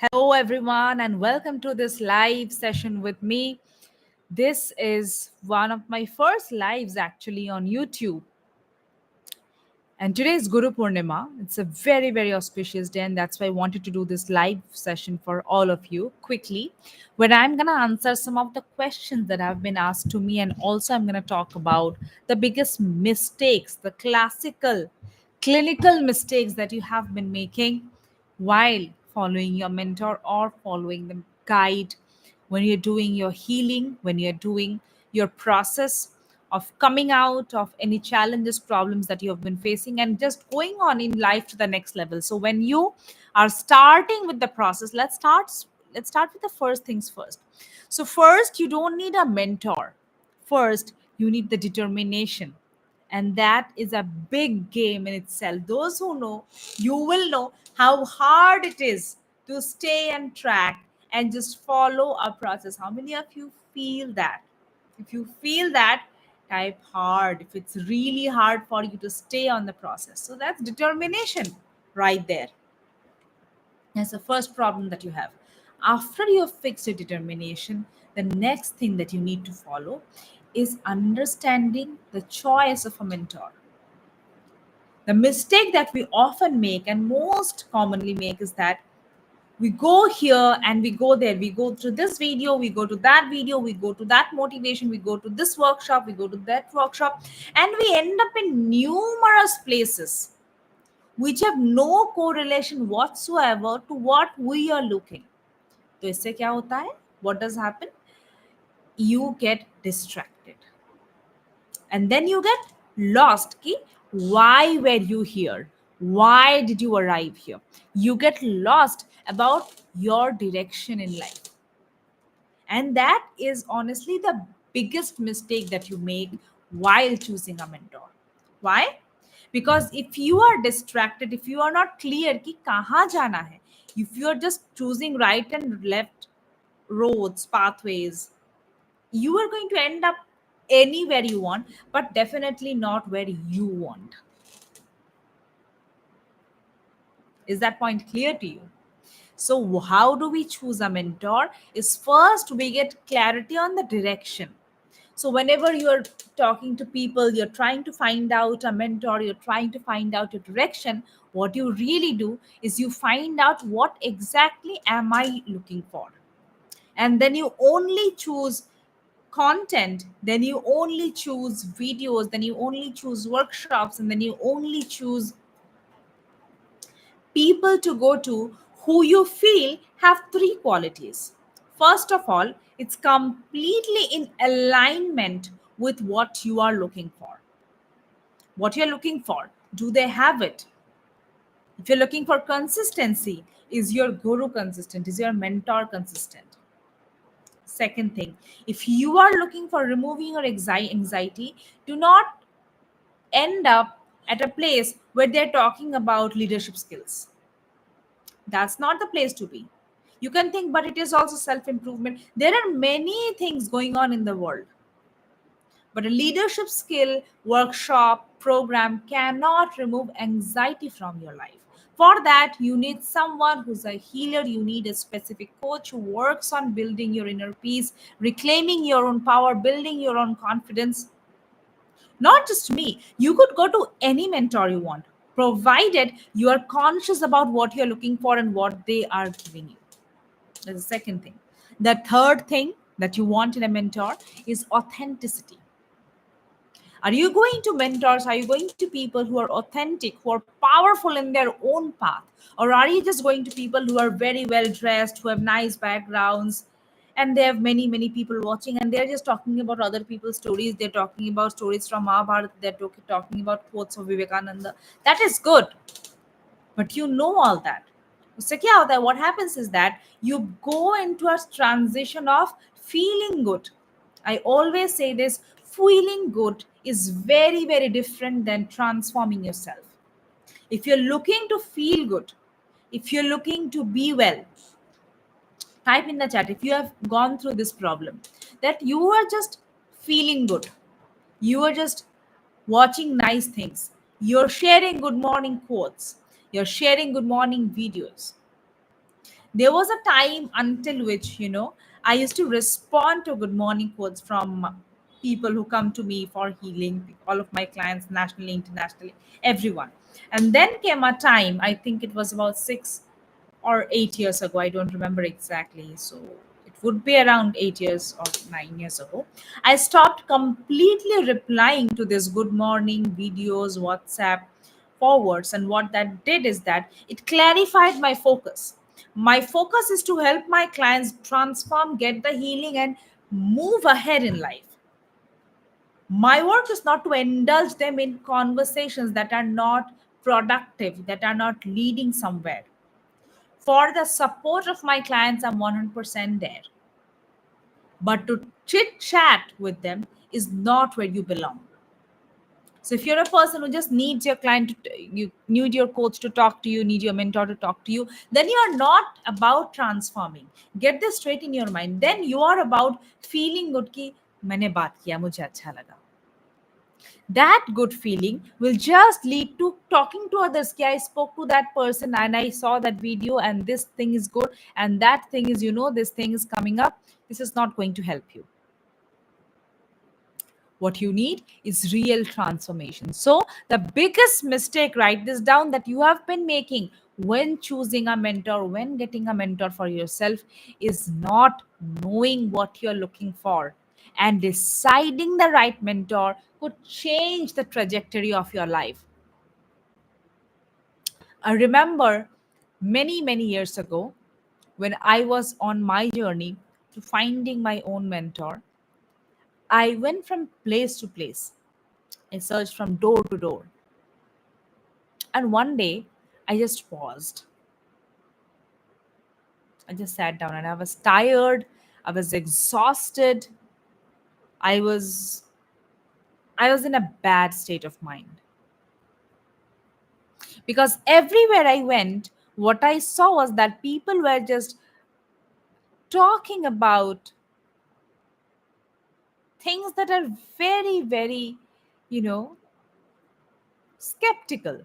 Hello, everyone, and welcome to this live session with me. This is one of my first lives actually on YouTube. And today is Guru Purnima. It's a very, very auspicious day, and that's why I wanted to do this live session for all of you quickly, where I'm going to answer some of the questions that have been asked to me. And also, I'm going to talk about the biggest mistakes, the classical clinical mistakes that you have been making while following your mentor or following the guide when you're doing your healing, when you're doing your process of coming out of any challenges, problems that you have been facing, and just going on in life to the next level. So when you are starting with the process, let's start with the first things first. So first, you don't need a mentor. First, you need the determination, and that is a big game in itself. Those who know, you will know how hard it is to stay on track and just follow a process. How many of you feel that? If you feel that, type hard if it's really hard for you to stay on the process. So that's determination right there. That's the first problem that you have. After you have fixed your determination, the next thing that you need to follow is understanding the choice of a mentor. The mistake that we often make and most commonly make is that we go here and we go there. We go through this video, we go to that video, we go to that motivation, we go to this workshop, we go to that workshop, and we end up in numerous places which have no correlation whatsoever to what we are looking. तो इससे क्या होता है? What does happen? You get distracted. And then you get lost. Ki, why were you here? Why did you arrive here? You get lost about your direction in life. And that is honestly the biggest mistake that you make while choosing a mentor. Why? Because if you are distracted, if you are not clear ki kahan jana hai, if you are just choosing right and left roads, pathways, you are going to end up anywhere you want, but definitely not where you want. Is that point clear to you? So, how do we choose a mentor? Is first we get clarity on the direction. So, whenever you're talking to people, you're trying to find out a mentor, you're trying to find out your direction, what you really do is you find out what exactly am I looking for. And then you only choose content, then you only choose videos, then you only choose workshops, and then you only choose people to go to who you feel have three qualities. First of all, it's completely in alignment with what you are looking for. What you're looking for, do they have it? If you're looking for consistency, is your guru consistent? Is your mentor consistent? Second thing, if you are looking for removing your anxiety, do not end up at a place where they're talking about leadership skills. That's not the place to be. You can think, but it is also self improvement. There are many things going on in the world, but a leadership skill workshop program cannot remove anxiety from your life. For that, you need someone who's a healer. You need a specific coach who works on building your inner peace, reclaiming your own power, building your own confidence. Not just me, you could go to any mentor you want, provided you are conscious about what you're looking for and what they are giving you. That's the second thing. The third thing that you want in a mentor is authenticity. Are you going to mentors? Are you going to people who are authentic, who are powerful in their own path? Or are you just going to people who are very well dressed, who have nice backgrounds, and they have many, many people watching, and they're just talking about other people's stories? They're talking about stories from Mahabharata, they're talking about quotes of Vivekananda. That is good, but you know all that. उससे क्या होता है? What happens is that you go into a transition of feeling good. I always say this, feeling good is very, very different than transforming yourself. If you're looking to feel good, if you're looking to be well, type in the chat if you have gone through this problem that you are just feeling good, you are just watching nice things, you're sharing good morning quotes, you're sharing good morning videos. There was a time until which, I used to respond to good morning quotes from people who come to me for healing, all of my clients, nationally, internationally, everyone. And then came a time, I think it was about 6 or 8 years ago, I don't remember exactly. So it would be around 8 years or 9 years ago. I stopped completely replying to this good morning videos, WhatsApp forwards. And what that did is that it clarified my focus. My focus is to help my clients transform, get the healing, and move ahead in life. My work is not to indulge them in conversations that are not productive, that are not leading somewhere. For the support of my clients, I'm 100% there. But to chit chat with them is not where you belong. So if you're a person who just needs your client you need your coach to talk to you, need your mentor to talk to you, then you are not about transforming. Get this straight in your mind. Then you are about feeling good ki मैंने बात किया मुझे अच्छा लगा. That good feeling will just lead to talking to others. I spoke to that person and I saw that video and this thing is good and that thing is, this thing is coming up. This is not going to help you. What you need is real transformation. So the biggest mistake, write this down, that you have been making when choosing a mentor, when getting a mentor for yourself, is not knowing what you're looking for. And deciding the right mentor could change the trajectory of your life. I remember many years ago when I was on my journey to finding my own mentor, I went from place to place. I searched from door to door. And one day, I just paused. I just sat down and I was tired. I was exhausted. I was I was in a bad state of mind. Because everywhere I went, what I saw was that people were just talking about things that are very, you know, skeptical,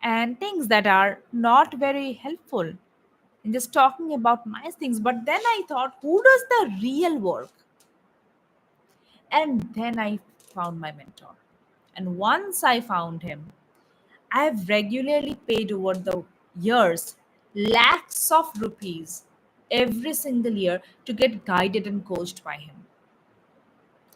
and things that are not very helpful, and just talking about nice things. But then I thought, who does the real work? And then I found my mentor. And once I found him, I have regularly paid over the years lakhs of rupees every single year to get guided and coached by him.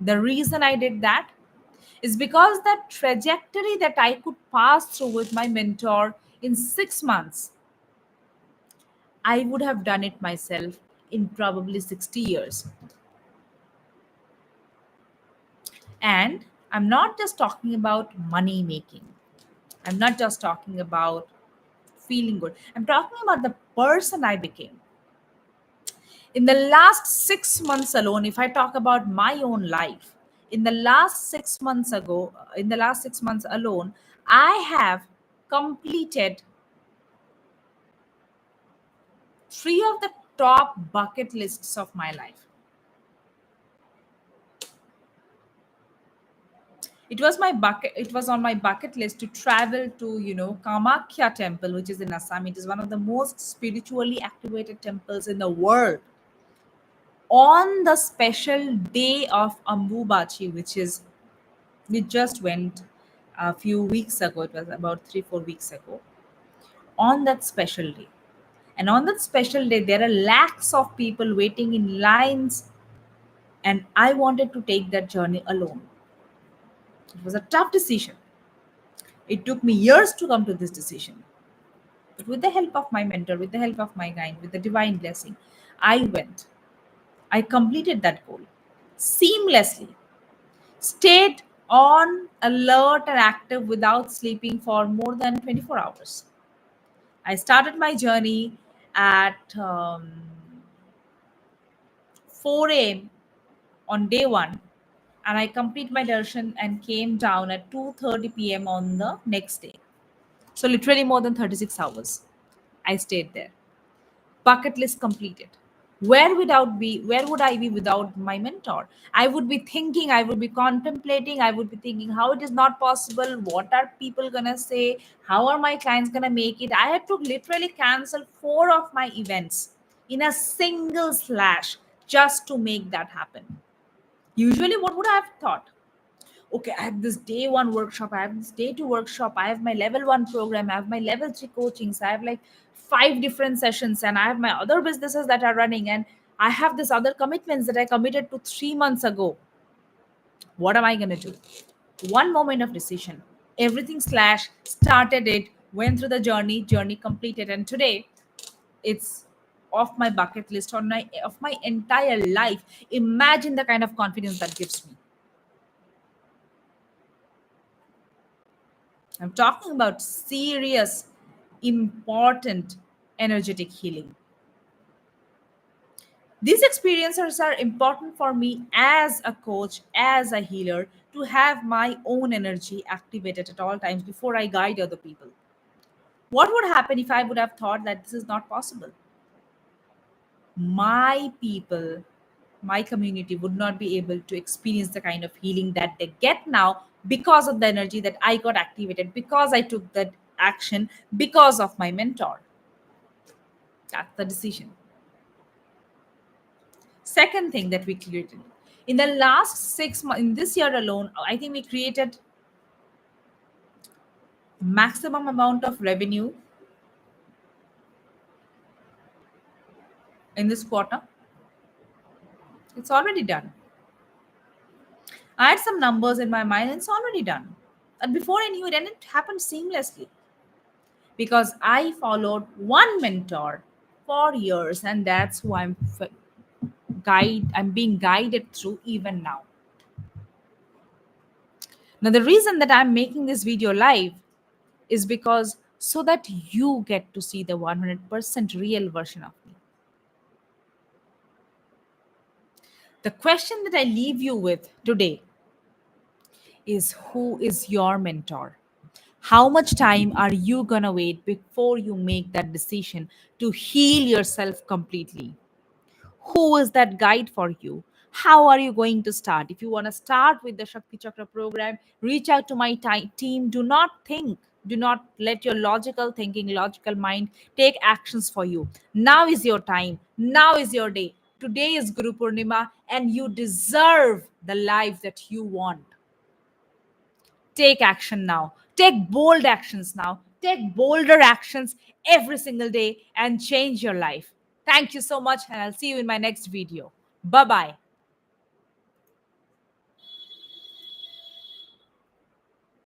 The reason I did that is because the trajectory that I could pass through with my mentor in 6 months, I would have done it myself in probably 60 years. And I'm not just talking about money making, I'm not just talking about feeling good, I'm talking about the person I became. In the last 6 months alone, if I talk about my own life, in the last 6 months alone, I have completed three of the top bucket lists of my life. It was on my bucket list to travel to, Kamakya temple, which is in Assam. It is one of the most spiritually activated temples in the world. On the special day of Ambubachi, we just went a few weeks ago, it was about 3 4 weeks ago, on that special day. And on that special day, there are lakhs of people waiting in lines, and I wanted to take that journey alone. It was a tough decision. It took me years to come to this decision. But with the help of my mentor, with the help of my guide, with the divine blessing, I went. I completed that goal seamlessly, stayed on alert and active without sleeping for more than 24 hours. I started my journey at 4 a.m. on day one, and I complete my darshan and came down at 2:30 p.m. on the next day. So literally more than 36 hours. I stayed there. Bucket list completed. Where would I be without my mentor? I would be thinking, I would be contemplating, I would be thinking how it is not possible, what are people gonna say, how are my clients gonna make it. I had to literally cancel 4 of my events in a single slash just to make that happen. Usually what would I have thought? Okay, I have this day one workshop, I have this day two workshop, I have my level one program, I have my level three coachings, I have like 5 different sessions, and I have my other businesses that are running, and I have this other commitments that I committed to 3 months ago. What am I going to do? One moment of decision. Everything slash started it, went through the journey completed, and today it's off my bucket list on my of my entire life. Imagine the kind of confidence that gives me. I'm talking about serious, important, energetic healing. These experiences are important for me as a coach, as a healer, to have my own energy activated at all times before I guide other people. What would happen if I would have thought that this is not possible? My people, my community would not be able to experience the kind of healing that they get now because of the energy that I got activated, because I took that action, because of my mentor. That's the decision. Second thing that we created in the last 6 months, in this year alone, I think we created maximum amount of revenue in this quarter. It's already done. I had some numbers in my mind, and it's already done. And before I knew it, and it happened seamlessly because I followed one mentor for years, and that's who I'm being guided through even now. Now, the reason that I'm making this video live is because so that you get to see the 100% real version of me. The question that I leave you with today is, who is your mentor? How much time are you going to wait before you make that decision to heal yourself completely? Who is that guide for you? How are you going to start? If you want to start with the Shakti Chakra program, reach out to my team. Do not think, do not let your logical thinking, logical mind take actions for you. Now is your time. Now is your day. Today is Guru Purnima, and you deserve the life that you want. Take action now. Take bold actions now. Take bolder actions every single day and change your life. Thank you so much, and I'll see you in my next video. Bye bye.